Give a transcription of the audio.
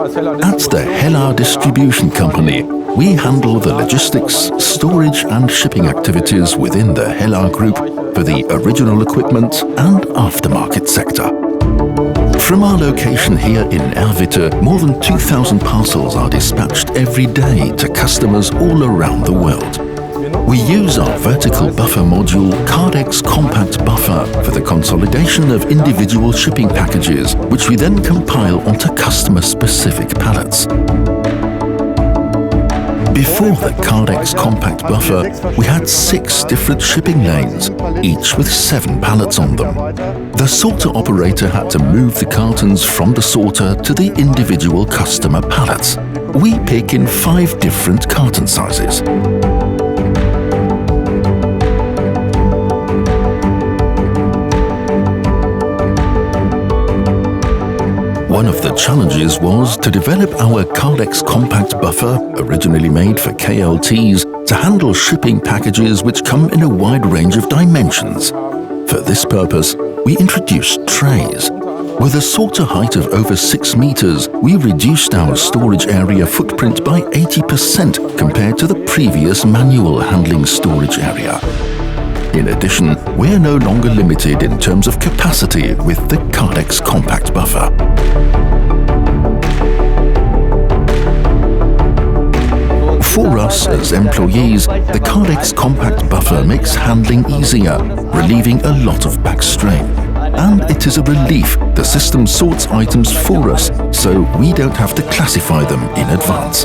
At the Hella Distribution Company, we handle the logistics, storage and shipping activities within the Hella Group for the original equipment and aftermarket sector. From our location here in Erwitte, more than 2,000 parcels are dispatched every day to customers all around the world. We use our vertical buffer module Kardex Compact Buffer for the consolidation of individual shipping packages, which we then compile onto customer-specific pallets. Before the Kardex Compact Buffer, we had 6 different shipping lanes, each with 7 pallets on them. The sorter operator had to move the cartons from the sorter to the individual customer pallets. We pick in 5 different carton sizes. One of the challenges was to develop our Kardex Compact Buffer, originally made for KLTs, to handle shipping packages which come in a wide range of dimensions. For this purpose, we introduced trays. With a sorter height of over 6 meters, we reduced our storage area footprint by 80% compared to the previous manual handling storage area. In addition, we are no longer limited in terms of capacity with the Kardex Compact Buffer. For us as employees, the Kardex Compact Buffer makes handling easier, relieving a lot of back strain. And it is a relief the system sorts items for us, so we don't have to classify them in advance.